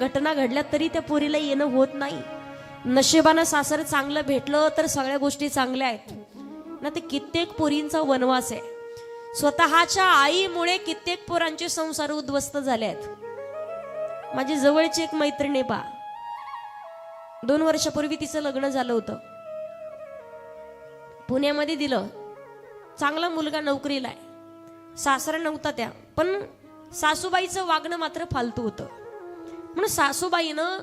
घटना घडल्या तरी त्या पोरीला येणं होत नाही. नशिबानं सासर चांगलं भेटलं तर सगळ्या गोष्टी चांगल्या आहेत ना. ते कित्येक पोरींचा वनवास आहे. स्वतःच्या आईमुळे कित्येक पोरांचे संसार उद्ध्वस्त झाले आहेत. माझी जवळची एक मैत्रिणी पा 2 वर्षापूर्वी तिचं लग्न झालं होतं. पुण्यामध्ये दिलं, चांगला मुलगा नोकरीला आहे, सासरा नव्हता त्या, पण सासूबाईचं वागणं मात्र फालतू होतं. म्हणून सासूबाईनं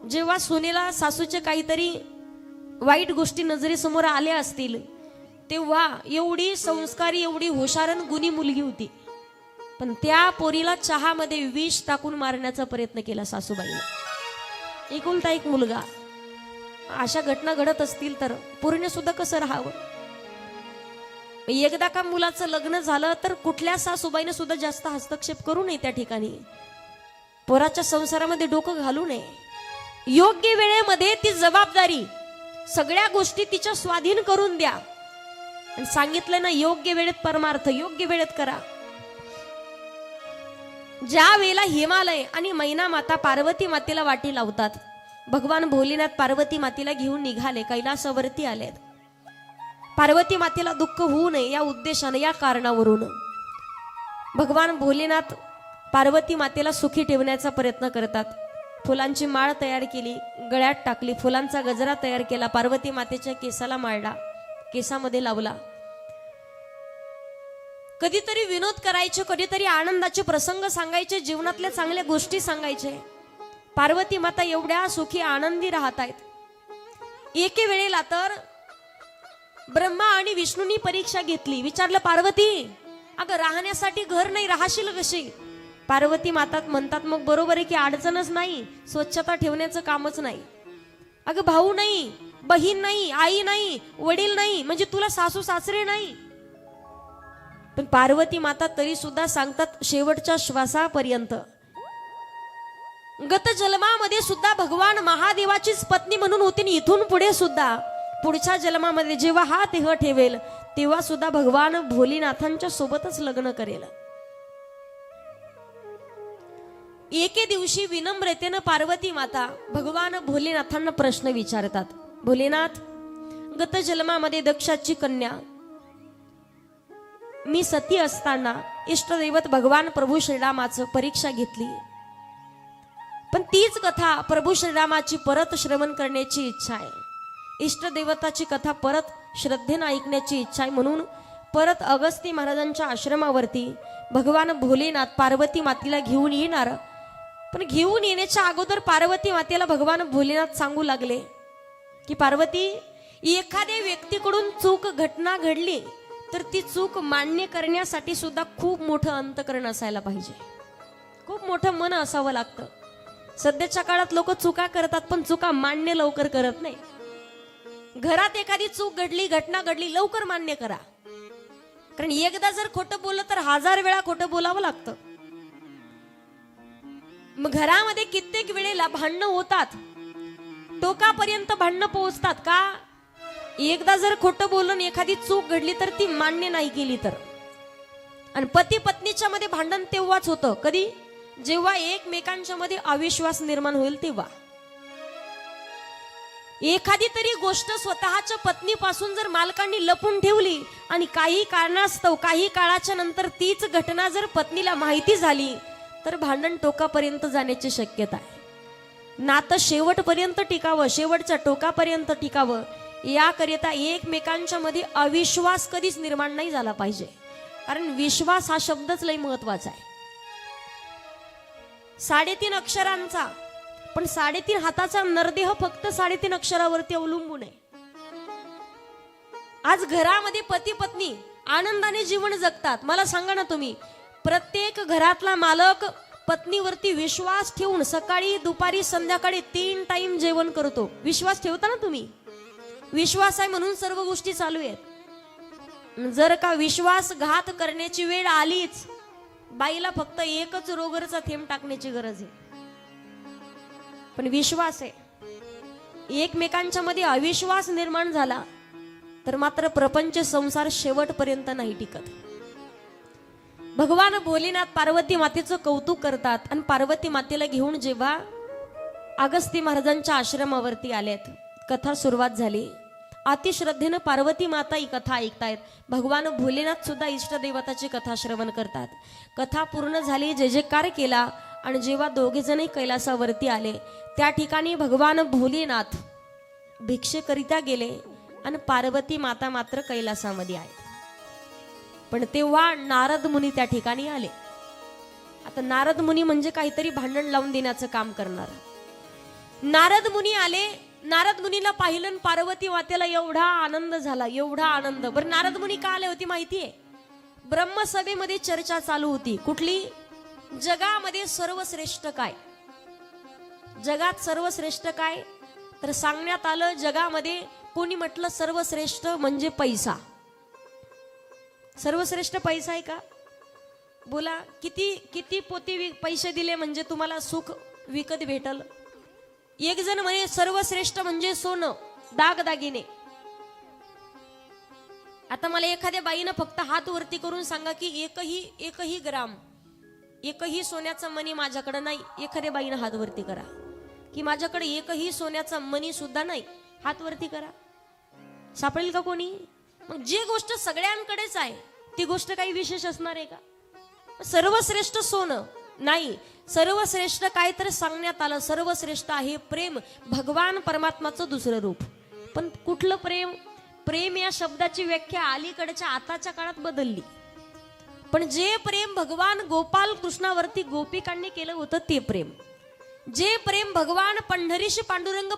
जेव्हा सुनेला सासूचे काहीतरी वाईट गोष्टी नजरेसमोर आल्या असतील तेव्हा एवढी संस्कारी एवढी हुशार गुणी मुलगी होती, पण त्या पोरीला चहामध्ये विष टाकून मारण्याचा प्रयत्न केला सासूबाईने. एकुलता एक मुलगा. अशा घटना घडत असतील तर पूर्ण सुद्धा कसं राहावं. एकदा का मुलाचं लग्न झालं तर कुठल्या सासूबाईने सुद्धा जास्त हस्तक्षेप करू नये. त्या ठिकाणी पोराच्या संसारामध्ये डोकं घालू नये. योग्य वेळेमध्ये ती जबाबदारी सगळ्या गोष्टी तिच्या स्वाधीन करून द्या. आणि सांगितलं ना, योग्य वेळेत परमार्थ योग्य वेळेत करा. ज्या वेळेला हिमालय आणि मैना माता पार्वती मातेला वाटी लावतात, भगवान भोलेनाथ पार्वती मातेला घेऊन निघाले, कैलासावरती आलेत. पार्वती मातेला दुःख होऊ नये या उद्देशाने, या कारणावरून भगवान भोलेनाथ पार्वती मातेला सुखी ठेवण्याचा प्रयत्न करतात. फुलांची माळ तयार केली, गळ्यात टाकली, फुलांचा गजरा तयार केला, पार्वती मातेच्या केसाला माळला, केसामध्ये लावला. कधीतरी विनोद करायचे, कधीतरी आनंदाचे प्रसंग सांगायचे, जीवनातल्या चांगल्या गोष्टी सांगायचे. पार्वती माता एवढ्या सुखी आनंदी राहत आहेत. एके वेळेला तर ब्रह्मा आणि विष्णूंनी परीक्षा घेतली. विचारलं, पार्वती अगं राहण्यासाठी घर नाही, राहशील कशी? पार्वती माता म्हणतात, मग बरोबर आहे की अडचणच नाही, स्वच्छता ठेवण्याचं कामच नाही. अगं भाऊ नाही, बहीण नाही, आई नाही, वडील नाही, म्हणजे तुला सासू सासरे नाही. पण पार्वती माता तरी सुद्धा सांगतात, शेवटच्या श्वासापर्यंत. गत जन्मामध्ये सुद्धा भगवान महादेवाचीच पत्नी म्हणून होती. इथून पुढे सुद्धा पुढच्या जन्मामध्ये जेव्हा हा देह ठेवेल तेव्हा सुद्धा भगवान भोलेनाथांच्या सोबतच लग्न करेल. एके दिवशी विनम्रतेनं पार्वती माता भगवान भोलेनाथांना प्रश्न विचारतात. भोलेनाथ, गत जन्मामध्ये दक्षाची कन्या मी सती असताना इष्टदैवत भगवान प्रभू श्रीरामाचं परीक्षा घेतली, पण तीच कथा प्रभू श्रीरामाची परत श्रवण करण्याची इच्छा आहे. इष्टदेवताची कथा परत श्रद्धेनं ऐकण्याची इच्छा आहे. म्हणून परत अगस्ती महाराजांच्या आश्रमावरती भगवान भोलेनाथ पार्वती मातेला घेऊन येणार. पण घेऊन येण्याच्या अगोदर पार्वती मातेला भगवान भोलेनाथ सांगू लागले की पार्वती, एखाद्या व्यक्तीकडून चूक घटना घडली तर ती चूक मान्य करण्यासाठी सुद्धा खूप मोठं अंतकरण असायला पाहिजे, खूप मोठं मन असावं लागतं. सध्याच्या काळात लोक चुका करतात पण चुका मान्य लवकर करत नाही. घरात एखादी चूक घडली, घटना घडली, लवकर मान्य करा. कारण एकदा जर खोटं बोललं तर 1000 वेळा खोटं बोलावं लागतं. मग घरामध्ये कित्येक वेळेला भांडणं होतात, टोकापर्यंत भांडणं पोहोचतात का? एकदा जर खोटं बोलून एखादी चूक घडली तर ती मान्य नाही केली तर. आणि पती पत्नीच्या मध्ये भांडण तेव्हाच होतं, कधी? जेव्हा एकमेकांच्या मध्ये अविश्वास निर्माण होईल तेव्हा. एखादी तरी गोष्ट स्वतःच्या पत्नीपासून जर मालकांनी लपून ठेवली आणि काही कारणास्तव काही काळाच्या नंतर तीच घटना जर पत्नीला माहिती झाली तर भांडण टोकापर्यंत जाण्याची शक्यता आहे. नातं शेवटपर्यंत टिकावं, शेवटच्या टोकापर्यंत टिकावं, याकरिता एकमेकांच्या मध्ये अविश्वास कधीच निर्माण नाही झाला पाहिजे. कारण विश्वास हा शब्दच लय महत्वाचा आहे. 3.5 अक्षरांचा, पण 3.5 हाताचा नरदेह फक्त 3.5 अक्षरावरती अवलंबून आहे. आज घरामध्ये पती पत्नी आनंदाने जीवन जगतात. मला सांगा ना तुम्ही, प्रत्येक घरातला मालक पत्नीवरती विश्वास ठेवून सकाळी दुपारी संध्याकाळी 3 टाइम जेवण करतो. विश्वास ठेवता ना तुम्ही? विश्वास आहे म्हणून सर्व गोष्टी चालू आहेत. जर का विश्वासघात करण्याची वेळ आलीच, बाईला फक्त एकच रोगरचा थेंब टाकण्याची गरज आहे. पण विश्वास आहे. एकमेकांच्या मध्ये अविश्वास निर्माण झाला तर मात्र प्रपंच संसार शेवटपर्यंत नाही टिकत. भगवान भोलेनाथ पार्वती मातेचं कौतुक करतात आणि पार्वती मातेला घेऊन जेव्हा अगस्ती महाराजांच्या आश्रमावरती आलेत, कथा सुरुवात झाली. अतिश्रद्धेनं पार्वती माता ही कथा ऐकतायत. भगवान भोलेनाथ सुद्धा इष्टदेवताची कथा श्रवण करतात. कथा पूर्ण झाली, जय जयकार केला आणि जेव्हा दोघे जणही कैलासावरती आले त्या ठिकाणी भगवान भोलेनाथ भिक्षेकरिता गेले आणि पार्वती माता मात्र कैलासामध्ये आहे. पण तेव्हा नारद मुनी त्या ठिकाणी आले. आता नारद मुनी म्हणजे काहीतरी भांडण लावून देण्याचं काम करणार. नारद मुनी आले. नारद मुनीला पाहिलं आणि पार्वती मातेला एवढा आनंद झाला, एवढा आनंद. बरं नारद मुनी का आले होते माहितीये? ब्रह्मसभेमध्ये चर्चा चालू होती. कुठली? जगामध्ये सर्वश्रेष्ठ काय? जगात सर्वश्रेष्ठ काय? तर सांगण्यात आलं जगामध्ये कोणी म्हटलं सर्वश्रेष्ठ म्हणजे पैसा. सर्वश्रेष्ठ पैसा आहे का? बोला, किती किती पोती पैसे दिले म्हणजे तुम्हाला सुख विकत भेटल? एक जण म्हणे सर्वश्रेष्ठ म्हणजे सोनं, दागदागिने. आता मला एखाद्या बाईनं फक्त हात वरती करून सांगा की एकही ग्राम, एकही सोन्याचा मणी माझ्याकडे नाही. एखाद्या बाईनं हात वरती करा की माझ्याकडे एकही सोन्याचा मणी सुद्धा नाही. हात वरती करा. सापडेल का कोणी? मग जी गोष्ट सगळ्यांकडेच आहे ती गोष्ट काही विशेष असणार आहे का? सर्वश्रेष्ठ सोनं नाही. सर्वश्रेष्ठ काय तर सांगण्यात आलं. सर्वश्रेष्ठ आहे प्रेम, भगवान परमात्माचं दुसरं रूप. पण कुठलं प्रेम? प्रेम या शब्दाची व्याख्या अलीकडच्या आताच्या काळात बदलली. पण जे प्रेम भगवान गोपाल कृष्णावरती गोपिकांनी केलं होतं ते प्रेम, जे प्रेम भगवान पंढरीशी पांडुरंग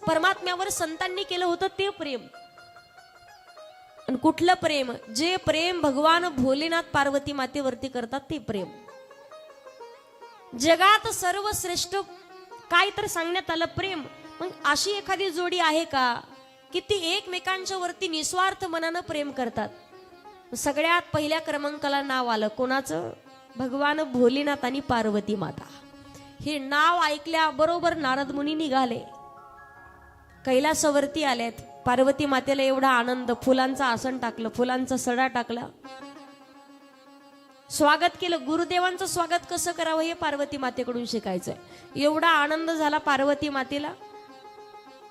परमात्म्यावर संतांनी केलं होतं ते प्रेम. आणि कुठलं प्रेम? जे प्रेम भगवान भोलेनाथ पार्वती मातेवरती करतात ते प्रेम. जगात सर्वश्रेष्ठ काय तर सांगण्यात आलं प्रेम. मग अशी एखादी जोडी आहे का की ती एकमेकांच्या वरती निस्वार्थ मनानं प्रेम करतात? सगळ्यात पहिल्या क्रमांकाला नाव आलं कोणाचं? भगवान भोलेनाथ आणि पार्वती माता. हे नाव ऐकल्याबरोबर नारद मुनी निघाले, कैलासावरती आलेत. पार्वती मातेला एवढा आनंद, फुलांचा आसन टाकलं, फुलांचा सडा टाकला, स्वागत केलं. गुरुदेवांचं स्वागत कसं करावं हे पार्वती मातेकडून शिकायचंय. एवढा आनंद झाला पार्वती मातेला.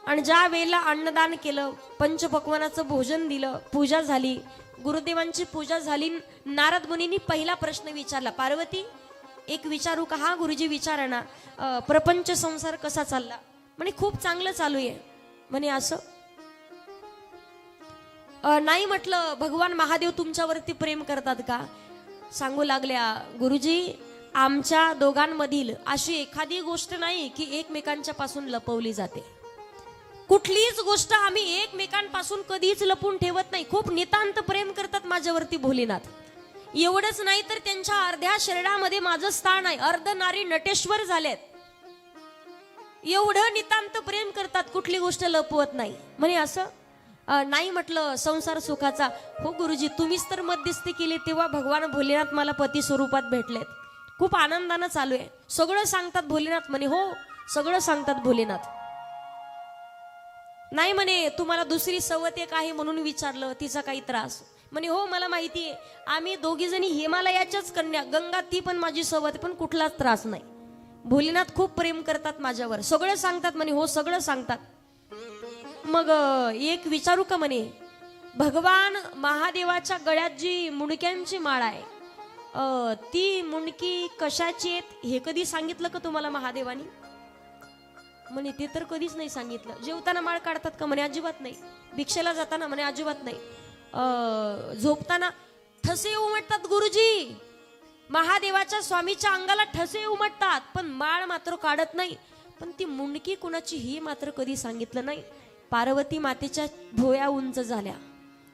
आणि ज्या वेळेला अन्नदान केलं, पंचपक्वानाचं भोजन दिलं, पूजा झाली, गुरुदेवांची पूजा झाली, नारद मुनींनी पहिला प्रश्न विचारला, पार्वती एक विचारू का? हा गुरुजी विचारा ना. प्रपंच संसार कसा चालला? म्हणे खूप चांगलं चालू आहे. म्हणे असं? नाही म्हटलं, भगवान महादेव तुमच्यावरती प्रेम करतात का? सांगू लागल्या, गुरुजी आमच्या दोघांमधील अशी एखादी गोष्ट नाही की एकमेकांच्या पासून लपवली जाते. कुठलीच गोष्ट आम्ही एकमेकांपासून कधीच लपून ठेवत नाही. खूप नितांत प्रेम करतात माझ्यावरती भोलेनाथ. एवढंच नाही तर त्यांच्या अर्ध्या शरीरामध्ये माझं स्थान आहे. अर्धनारी नटेश्वर झालेत. एवढं नितांत प्रेम करतात, कुठली गोष्ट लपवत नाही. म्हणे असं? नाही म्हटलं, संसार सुखाचा. हो गुरुजी, तुम्हीच तर मध्यस्थी केली तेव्हा भगवान भोलेनाथ मला पती स्वरूपात भेटलेत. खूप आनंदानं चालू आहे. सगळं सांगतात भोलेनाथ. म्हणे हो सगळं सांगतात भोलेनाथ. नाही म्हणे, तुम्हाला दुसरी सवत एक आहे म्हणून विचारलं, तिचा काही त्रास? म्हणे हो मला माहिती आहे, आम्ही दोघी जणी हिमालयाच्याच कन्या, गंगा ती पण माझी सवत, पण कुठलाच त्रास नाही. भोलेनाथ खूप प्रेम करतात माझ्यावर, सगळं सांगतात. म्हणे हो सगळं सांगतात. मग एक विचारू का? म्हणे भगवान महादेवाच्या गळ्यात जी मुंडक्यांची माळ आहे ती मुंडकी कशाची आहेत हे कधी सांगितलं का तुम्हाला महादेवानी? म्हणे ते तर कधीच नाही सांगितलं. जेवताना माळ काढतात का? म्हणे अजिबात नाही. भिक्षेला जाताना? म्हणे अजिबात नाही. झोपताना ठसे उमटतात गुरुजी, महादेवाच्या स्वामीच्या अंगाला ठसे उमटतात, पण माळ मात्र काढत नाही. पण ती मुंडकी कुणाची ही मात्र कधी सांगितलं नाही. पार्वती मातेच्या भोया उंच झाल्या,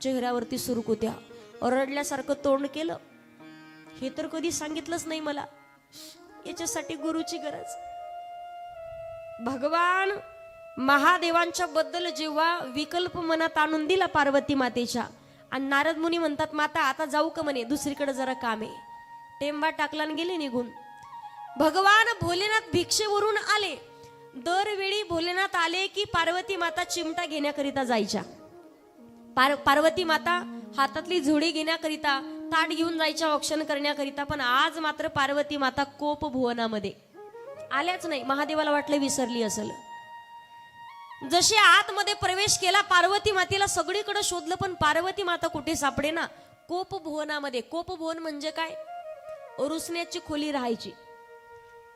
चेहऱ्यावरती सुरकुत्या, ओरडल्यासारखं तोंड केलं, हे तर कधी सांगितलंच नाही मला. याच्यासाठी गुरुची गरज. भगवान महादेवांच्या बद्दल जेव्हा विकल्प मनात आणून दिला पार्वती मातेच्या, आणि नारद मुनी म्हणतात माता आता जाऊ का? म्हणे दुसरीकडे जरा काम आहे. टेंबा टाकला आणि गेले निघून. भगवान भोलेनाथ भिक्षेवरून आले. दरवेळी भोलेनाथ आले की पार्वती माता चिमटा घेण्याकरिता जायच्या. पार्वती माता हातातली झोडी घेण्याकरिता ताट घेऊन जायच्या औक्षण करण्याकरिता, पण आज मात्र पार्वती माता कोप भुवनामध्ये आल्याच नाही. महादेवाला वाटलं विसरली असेल. जशी आतमध्ये प्रवेश केला, पार्वती मातेला सगळीकडे शोधलं, पण पार्वती माता कुठे सापडे ना. कोप भुवनामध्ये. कोप भुवन म्हणजे काय? रुसण्याची खोली राहायची.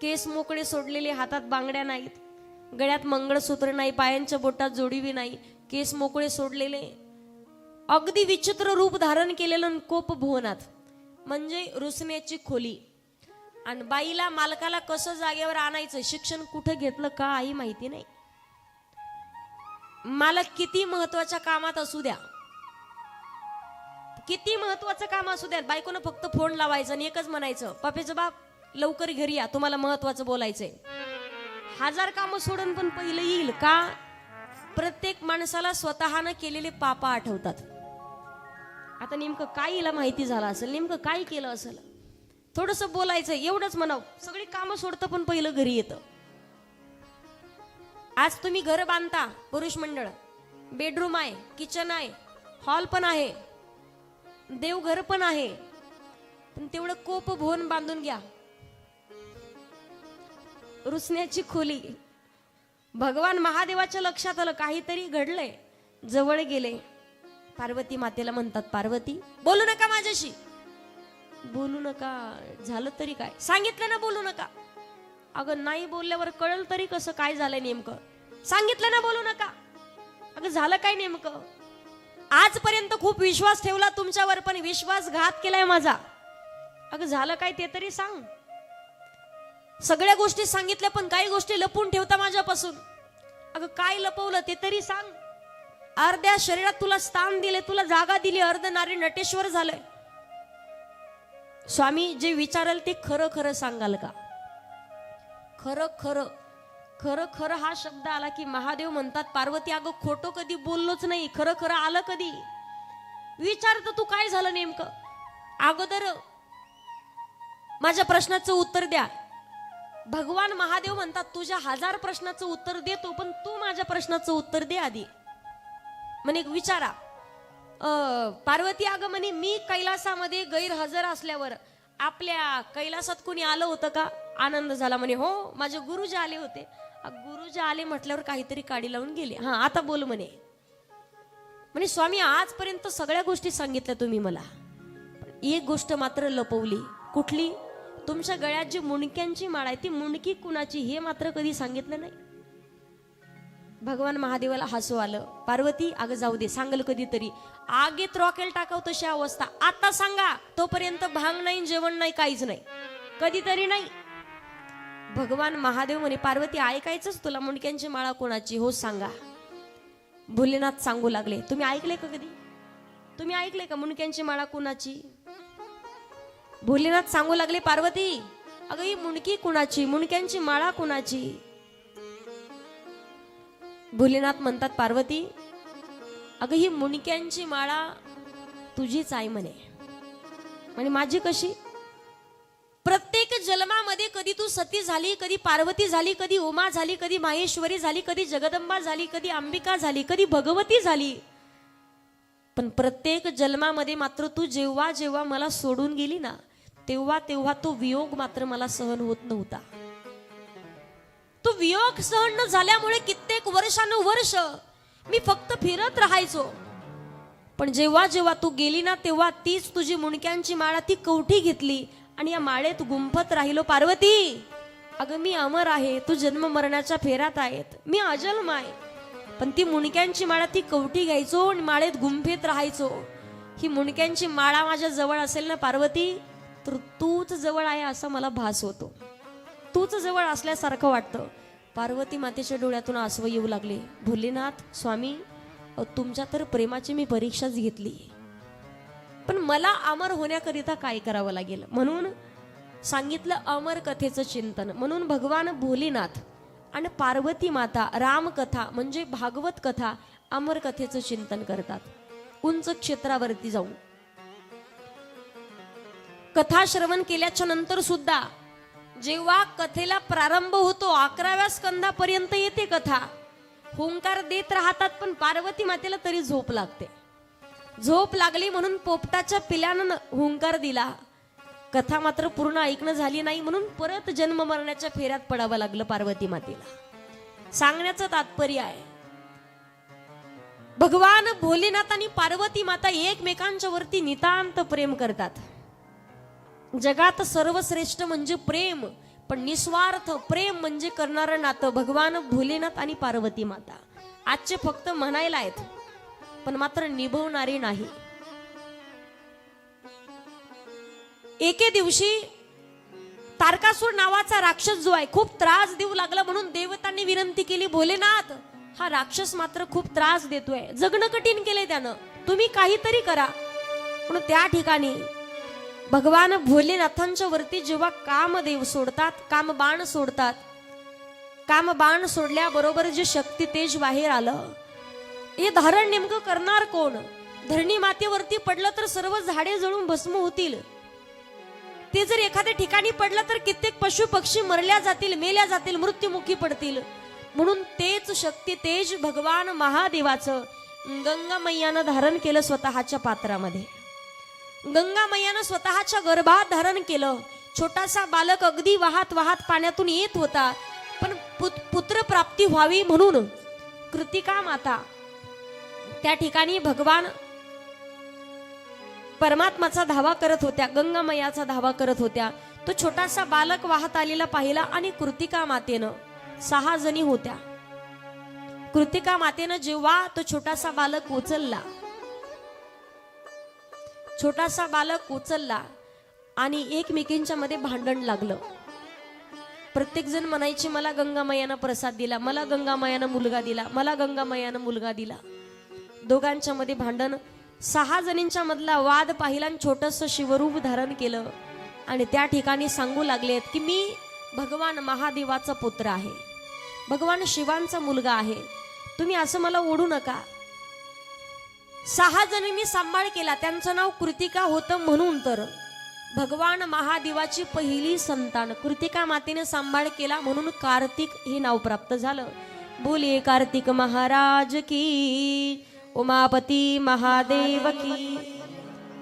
केस मोकळे सोडलेले, हातात बांगड्या नाहीत, गळ्यात मंगळसूत्र नाही, पायांच्या बोटात जोडवी नाही, केस मोकळे सोडलेले, अगदी विचित्र रूप धारण केलेलं कोप भुवनात म्हणजे रुसण्याची खोली. आणि बाईला मालकाला कसं जागेवर आणायचं, शिक्षण कुठं घेतलं काही माहिती नाही. मालक किती महत्वाच्या कामात असू द्या, किती महत्वाचं काम असू द्या, बायकोनं फक्त फोन लावायचं आणि एकच म्हणायचं, पप्याचं बाप लवकर घरी या, तुम्हाला महत्वाचं बोलायचंय. 1000 कामं सोडून पण पहिलं येईल का? प्रत्येक माणसाला स्वतःनं केलेले पाप आठवतात. आता नेमकं काय हिला माहिती झालं असेल, नेमकं काय केलं असेल, थोडस बोलायचं, एवढंच म्हणावं. सगळी कामं सोडतं पण पहिलं घरी येतं. आज तुम्ही घर बांधता, पुरुष मंडळ, बेडरूम आहे, किचन आहे, हॉल पण आहे, देवघर पण आहे, पण तेवढं कोप भुवन बांधून घ्या. रुसण्याची खोली. भगवान महादेवाच्या लक्षात आलं काहीतरी घडलंय. जवळ गेले, पार्वती मातेला म्हणतात, पार्वती बोलू नका माझ्याशी. बोलू नका झालं तरी काय? सांगितलं ना बोलू नका. अगं नाही बोलल्यावर कळलं तरी कसं काय झालंय नेमकं? सांगितलं ना बोलू नका. अगं झालं काय नेमकं? आजपर्यंत खूप विश्वास ठेवला तुमच्यावर, पण विश्वासघात केलाय माझा. अगं झालं काय ते तरी सांग. सगळ्या गोष्टी सांगितल्या पण काही गोष्टी लपवून ठेवता माझ्यापासून. अगं काय लपवलं ते तरी सांग. अर्ध्या शरीरात तुला स्थान दिले, तुला जागा दिली, अर्ध नारी नटेश्वर झालंय. स्वामी जे विचारल ते खरं खरं सांगाल का? खरं खरं खरं खरं हा शब्द आला की महादेव म्हणतात, पार्वती अगं खोटं कधी बोललोच नाही, खरं खरं आलं कधी? विचारतो तू काय झालं नेमकं? अगोदर माझ्या प्रश्नाचं उत्तर द्या. भगवान महादेव म्हणतात, तुझ्या 1000 प्रश्नाचं उत्तर देतो, पण तू माझ्या प्रश्नाचं उत्तर दे आधी. म्हणे विचारा. पार्वती अगं म्हणे, मी कैलासामध्ये गैरहजर असल्यावर आपल्या कैलासात कोणी आलं होतं का? आनंद झाला. म्हणे हो, माझे गुरुजी आले होते. गुरुजी आले म्हटल्यावर काहीतरी काडी लावून गेले. हा आता बोल म्हणे. म्हणे स्वामी आजपर्यंत सगळ्या गोष्टी सांगितल्या तुम्ही मला, एक गोष्ट मात्र लपवली. कुठली? तुमच्या गळ्यात जी मुंडक्यांची माळ आहे ती मुंडकी कुणाची हे मात्र कधी सांगितलं नाही. भगवान महादेवाला हसू आलं. पार्वती अगं जाऊ दे, सांगल कधीतरी. आगीत रॉकेल टाकाव तशी अवस्था. आता सांगा, तोपर्यंत भांग नाही, जेवण नाही, काहीच नाही, कधीतरी नाही. भगवान महादेव म्हणे, पार्वती ऐकायचंच तुला मुंडक्यांची माळा कोणाची? हो सांगा. भोलेनाथ सांगू लागले, तुम्ही ऐकले का कधी? तुम्ही ऐकले का मुंडक्यांची माळा कोणाची? भोलेनाथ सांगू लागले, पार्वती अगं ही मुंडकी कुणाची, मुंडक्यांची माळा कुणाची? भोलेनाथ म्हणतात, पार्वती अगं ही मुंडक्यांची माळा तुझीच आहे म्हणे. म्हणे माझी कशी? प्रत्येक जन्मामध्ये कधी तू सती झाली, कधी पार्वती झाली, कधी उमा झाली, कधी माहेश्वरी झाली, कधी जगदंबा झाली, कधी अंबिका झाली, कधी भगवती झाली, पण प्रत्येक जन्मामध्ये मात्र तू जेव्हा जेव्हा मला सोडून गेली ना, तेव्हा तेव्हा तो वियोग मात्र मला सहन होत नव्हता. तो वियोग सहन न झाल्यामुळे कित्येक वर्षानुवर्ष मी फक्त फिरत राहायचो. पण जेव्हा जेव्हा तू गेली ना, तेव्हा तीच तुझी मुंडक्यांची माळा ती कवठी घेतली आणि या माळेत गुंफत राहिलो. पार्वती अगं मी अमर आहे, तू जन्म मरणाच्या फेऱ्यात आहेत, मी अजन्म आहे, पण ती मुंडक्यांची माळा ती कवठी घ्यायचो आणि माळेत गुंफेत राहायचो. ही मुंडक्यांची माळा माझ्या जवळ असेल ना पार्वती, तर तूच जवळ आहे असा मला भास होतो, तूच जवळ असल्यासारखं वाटतं. पार्वती मातेच्या डोळ्यातून आसव येऊ लागले. भोलेनाथ स्वामी तुमच्या तर प्रेमाची मी परीक्षाच घेतली, पण मला अमर होण्याकरिता काय करावं लागेल? म्हणून सांगितलं अमर कथेचं चिंतन. म्हणून भगवान भोलेनाथ आणि पार्वती माता रामकथा म्हणजे भागवत कथा, अमर कथेचं चिंतन करतात. उंच क्षेत्रावरती जाऊन कथा श्रवण केल्याच्या नंतर सुद्धा जेव्हा कथेला प्रारंभ होतो, 11व्या स्कंदापर्यंत येते कथा, हुंकार देत राहतात, पण पार्वती मातेला तरी झोप लागते. झोप लागली म्हणून पोपटाच्या पिल्यानं हुंकार दिला. कथा मात्र पूर्ण ऐकणं झाली नाही म्हणून परत जन्म मरण्याच्या फेऱ्यात पडावं लागलं पार्वती मातेला. सांगण्याचं तात्पर्य आहे, भगवान भोलेनाथ आणि पार्वती माता एकमेकांच्या वरती नितांत प्रेम करतात. जगात सर्वश्रेष्ठ म्हणजे प्रेम, पण निस्वार्थ प्रेम म्हणजे करणारं नातं भगवान भोलेनाथ आणि पार्वती माता. आजचे फक्त म्हणायला आहेत पण मात्र निभवणारे नाही. एके दिवशी तारकासूर नावाचा राक्षस जो आहे खूप त्रास देऊ लागला म्हणून देवतांनी विनंती केली, भोलेनाथ हा राक्षस मात्र खूप त्रास देतोय, जगणं कठीण केलंय त्यानं, तुम्ही काहीतरी करा. म्हणून त्या ठिकाणी भगवान भोलेनाथांच्या वरती जेव्हा कामदेव सोडतात, कामबाण सोडतात, कामबाण सोडल्याबरोबर जे शक्ती तेज बाहेर आलं. हे धारण नेमकं करणार कोण? धरणी मातेवरती पडलं तर सर्व झाडे जळून भस्म होतील. ते जर एखाद्या ठिकाणी पडलं तर कित्येक पशु पक्षी मरल्या जातील, मेल्या जातील, मृत्युमुखी पडतील. म्हणून तेच शक्ती तेज भगवान महादेवाचं गंगा मैयानं धारण केलं स्वतःच्या पात्रामध्ये. गंगा मैयानं स्वतःच्या गर्भात धारण केलं. छोटासा बालक अगदी वाहत वाहत पाण्यातून येत होता, पण पुत्र प्राप्ती व्हावी म्हणून कृतिका माता त्या ठिकाणी भगवान परमात्माचा धावा करत होत्या, गंगा मैयाचा धावा करत होत्या. तो छोटासा बालक वाहत आलेला पाहिला आणि कृतिका मातेनं 6 जणी होत्या. कृतिका मातेनं जेव्हा तो छोटासा बालक उचलला, छोटासा बालक उचलला आणि एकमेकींच्या मध्ये भांडण लागलं. प्रत्येक जण म्हणायचे, मला गंगा मैयानं प्रसाद दिला, मला गंगा मैयानं मुलगा दिला, मला गंगा मैयानं मुलगा दिला. दोघांच्या मध्ये भांडण. 6 जणींच्या मधला वाद पाहिला आणि छोटस शिवरूप धारण केलं आणि त्या ठिकाणी सांगू लागलेत की मी भगवान महादेवाचा पुत्र आहे, भगवान शिवांचा मुलगा आहे, तुम्ही असं मला ओढू नका. 6 जणींनी सांभाळ केला. त्यांचं नाव कृतिका होतं म्हणून तर भगवान महादेवाची पहिली संतान कृतिका मातेने सांभाळ केला म्हणून कार्तिक हे नाव प्राप्त झालं. बोले कार्तिक महाराज की, उमापती महादेव की.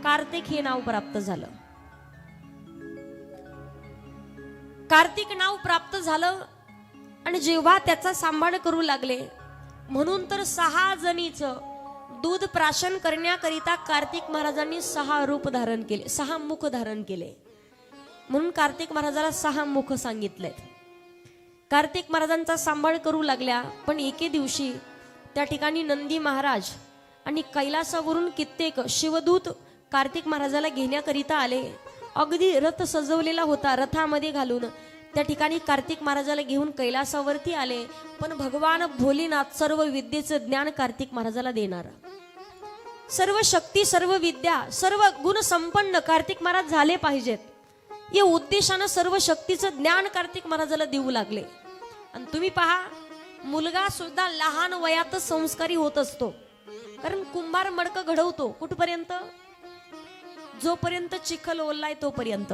कार्तिक हे नाव प्राप्त झालं. कार्तिक नाव प्राप्त झालं आणि जेव्हा त्याचा सांभाळ करू लागले म्हणून तर 6 जणीचं दूध प्राशन करण्याकरिता कार्तिक महाराजांनी 6 रूप धारण केले, 6 मुख धारण केले. म्हणून कार्तिक महाराजाला 6 मुख सांगितलेत. कार्तिक महाराजांचा सांभाळ करू लागल्या. पण एके दिवशी त्या ठिकाणी नंदी महाराज आणि कैलासावरून कित्येक शिवदूत कार्तिक महाराजाला घेण्याकरिता आले. अगदी रथ सजवलेला होता, रथामध्ये घालून त्या ठिकाणी कार्तिक महाराजाला घेऊन कैलासावरती आले. पण भगवान भोलेनाथ सर्व विद्येचं ज्ञान कार्तिक महाराजाला देणार, सर्व शक्ती, सर्व विद्या, सर्व गुण संपन्न कार्तिक महाराज झाले पाहिजेत या उद्देशानं सर्व शक्तीचं ज्ञान कार्तिक महाराजाला देऊ लागले. आणि तुम्ही पहा, मुलगा सुद्धा लहान वयातच संस्कारी होत असतो. कारण कुंभार मडकं घडवतो कुठपर्यंत? जोपर्यंत चिखल ओलाय तोपर्यंत.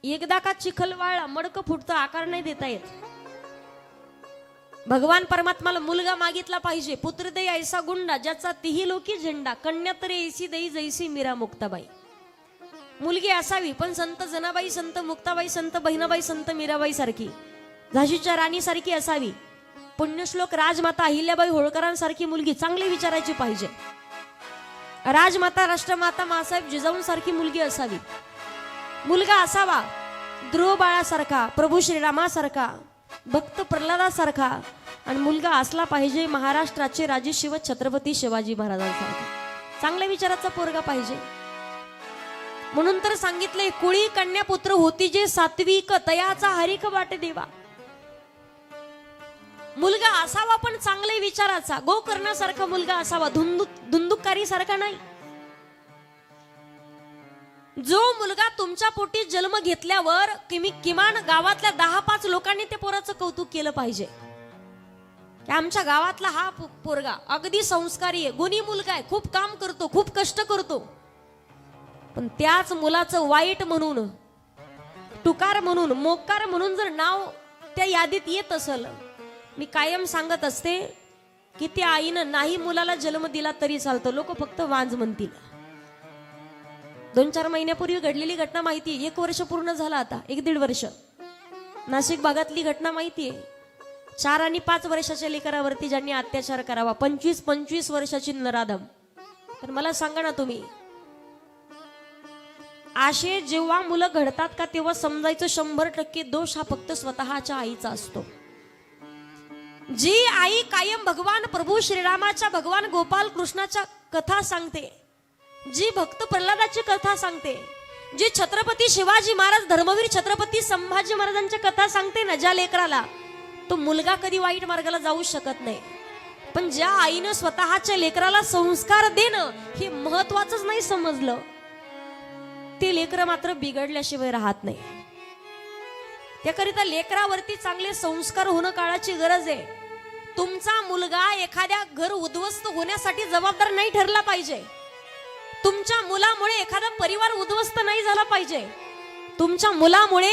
एकदा का चिखल वाळला मडकं फुटतं, आकार नाही देता येत. भगवान परमात्माला मुलगा मागितला पाहिजे. पुत्र दे ऐसा गुंडा, ज्याचा तिही लोकी झेंडा, कन्या तरी ऐसी देई जैसी मीरा मुक्ताबाई. मुलगी असावी, पण संत जनाबाई, संत मुक्ताबाई, संत बहिणाबाई, संत मीराबाई सारखी, झाशीच्या राणी सारखी असावी. पुण्यश्लोक राजमाता अहिल्याबाई होळकरांसारखी मुलगी चांगली विचारायची पाहिजे. राजमाता, राष्ट्रमाता मासाहेब जिजाऊंसारखी मुलगी असावी. मुलगा असावा ध्रुव बाळासारखा, प्रभू श्रीरामासारखा, भक्त प्रल्हादासारखा. आणि मुलगा असला पाहिजे महाराष्ट्राचे राजे शिव छत्रपती शिवाजी महाराजांसारखा. चांगल्या विचाराचा पोरगा पाहिजे. म्हणून तर सांगितले, कुळी कन्या पुत्र होती जे सात्विक, तयाचा हरिक वाटे देवा. मुलगा असावा पण चांगल्या विचाराचा, गोकर्णासारखा मुलगा असावा, धुंदुककारी सारखा नाही. जो मुलगा तुमच्या पोटी जन्म घेतल्यावर किमान गावातल्या 10-5 लोकांनी ते पोराचं कौतुक केलं पाहिजे की आमच्या गावातला हा पोरगा अगदी संस्कारी आहे, गुणी मुलगा आहे, खूप काम करतो, खूप कष्ट करतो. पण त्याच मुलाचं वाईट म्हणून, टुकार म्हणून, मोकार म्हणून जर नाव त्या यादीत येत असेल, मी कायम सांगत असते, की त्या आईनं नाही मुलाला जन्म दिला तरी चालतो, लोक फक्त वांज म्हणतील. 2-4 महिन्यापूर्वी घडलेली घटना माहिती, 1 वर्ष पूर्ण झालं आता, 1-1.5 वर्ष. नाशिक भागातली घटना माहितीये. 4 आणि 5 वर्षाच्या लेकरावरती ज्यांनी अत्याचार करावा, 25-25 वर्षाची नराधम. तर मला सांगा ना तुम्ही, असे जेव्हा मुलं घडतात का तेव्हा समजायचं 100% दोष हा फक्त स्वतःच्या आईचा असतो. जी आई कायम भगवान प्रभू श्रीरामाच्या, भगवान गोपाल कृष्णाच्या कथा सांगते, जी भक्त प्रल्हादाची कथा सांगते, जी छत्रपती शिवाजी महाराज, धर्मवीर छत्रपती संभाजी महाराजांच्या कथा सांगते ना, ज्या लेकराला, तो मुलगा कधी वाईट मार्गाला जाऊ शकत नाही. पण ज्या आईनं स्वतःच्या लेकराला संस्कार देणं हे महत्वाचंच नाही समजलं, ते लेकरं मात्र बिघडल्याशिवाय राहत नाही. त्याकरिता लेकरावरती चांगले संस्कार होणं काळाची गरज आहे. तुमचा मुलगा एखाद्या घर उद्ध्वस्त होण्यासाठी जबाबदार नाही ठरला पाहिजे. तुमच्या मुलामुळे एखादा परिवार उद्ध्वस्त नाही झाला पाहिजे. तुमच्या मुलामुळे